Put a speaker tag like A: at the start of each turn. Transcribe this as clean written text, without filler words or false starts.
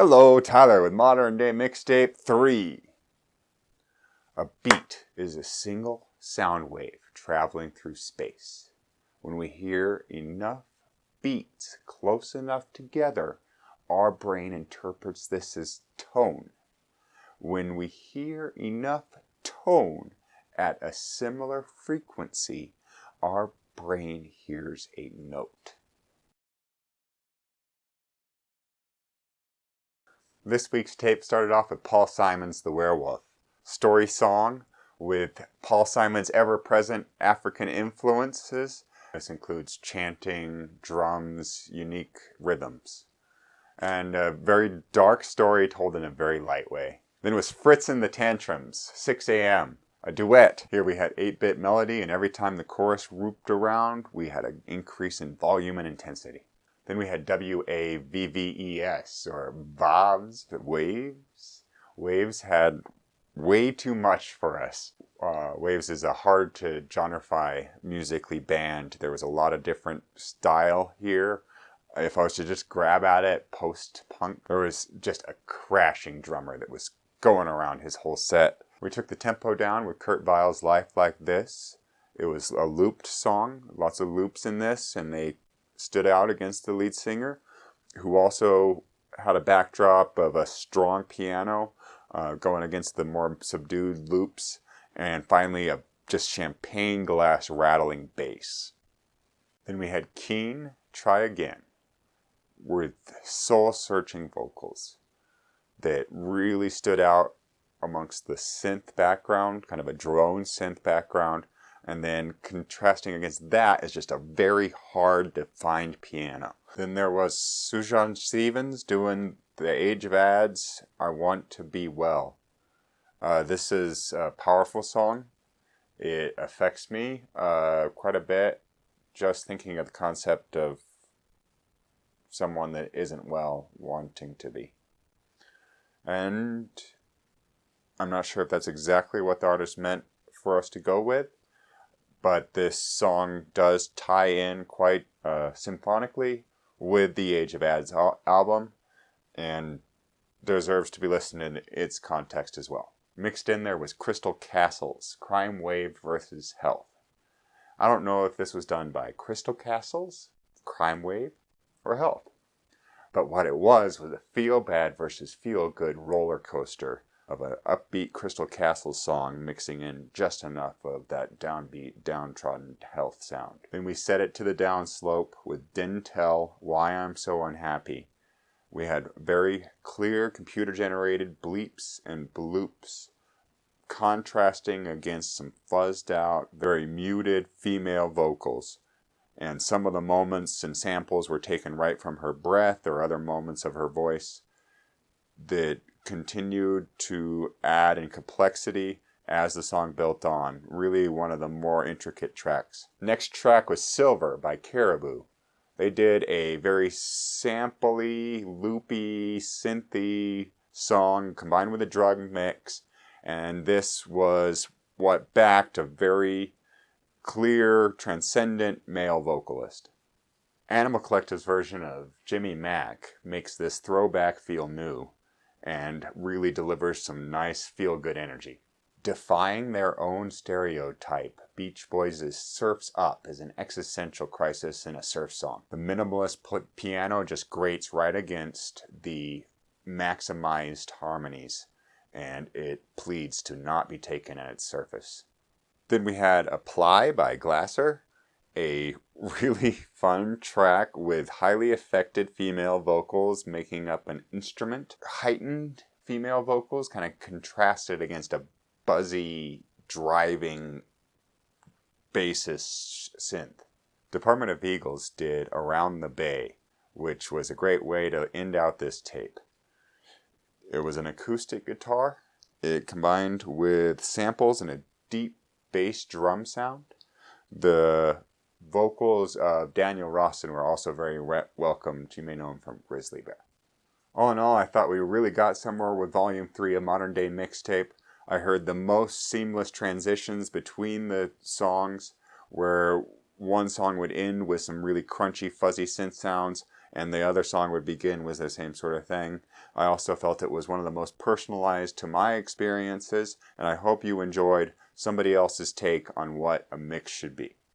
A: Hello, Tyler with Modern Day Mixtape 3. A beat is a single sound wave traveling through space. When we hear enough beats close enough together, our brain interprets this as tone. When we hear enough tone at a similar frequency, our brain hears a note. This week's tape started off with Paul Simon's The Werewolf. Story song with Paul Simon's ever-present African influences. This includes chanting, drums, unique rhythms. And a very dark story told in a very light way. Then was Fritz and the Tantrums, 6 a.m. A duet. Here we had 8-bit melody, and every time the chorus whooped around, we had an increase in volume and intensity. Then we had Wavves, or Wavves, Wavves. Wavves had way too much for us. Wavves is a hard to genreify musically band. There was a lot of different style here. If I was to just grab at it, post-punk, there was just a crashing drummer that was going around his whole set. We took the tempo down with Kurt Weill's Life Like This. It was a looped song, lots of loops in this, and they stood out against the lead singer, who also had a backdrop of a strong piano going against the more subdued loops, and finally a just champagne glass rattling bass. Then we had Keane, Try Again, with soul-searching vocals that really stood out amongst the synth background, kind of a drone synth background. And then contrasting against that is just a very hard to find piano. Then there was Soo John Stephens doing The Age of Ads, I Want to Be Well. This is a powerful song. It affects me quite a bit, just thinking of the concept of someone that isn't well wanting to be. And I'm not sure if that's exactly what the artist meant for us to go with, but this song does tie in quite symphonically with the Age of Ads album and deserves to be listened in its context as well. Mixed in there was Crystal Castles, Crimewave versus Health. I don't know if this was done by Crystal Castles, Crimewave, or Health, but what it was a feel-bad versus feel-good roller coaster of an upbeat Crystal Castles song mixing in just enough of that downbeat, downtrodden Health sound. Then we set it to the downslope with Dntel, Why I'm So Unhappy. We had very clear computer-generated bleeps and bloops contrasting against some fuzzed out, very muted female vocals. And some of the moments and samples were taken right from her breath or other moments of her voice that continued to add in complexity as the song built on. Really one of the more intricate tracks. Next track was Silver by Caribou. They did a very sampley, loopy, synthy song combined with a drug mix, and this was what backed a very clear, transcendent male vocalist. Animal Collective's version of Jimmy Mack makes this throwback feel new and really delivers some nice feel-good energy. Defying their own stereotype, Beach Boys' Surf's Up is an existential crisis in a surf song. The minimalist piano just grates right against the maximized harmonies, and it pleads to not be taken at its surface. Then we had Apply by Glasser, a really fun track with highly affected female vocals making up an instrument. Heightened female vocals kind of contrasted against a buzzy, driving bassist synth. Department of Eagles did Around the Bay, which was a great way to end out this tape. It was an acoustic guitar. It combined with samples and a deep bass drum sound. The vocals of Daniel Rawson were also very welcomed. You may know him from Grizzly Bear. All in all, I thought we really got somewhere with Volume 3 of Modern Day Mixtape. I heard the most seamless transitions between the songs, where one song would end with some really crunchy, fuzzy synth sounds, and the other song would begin with the same sort of thing. I also felt it was one of the most personalized to my experiences, and I hope you enjoyed somebody else's take on what a mix should be.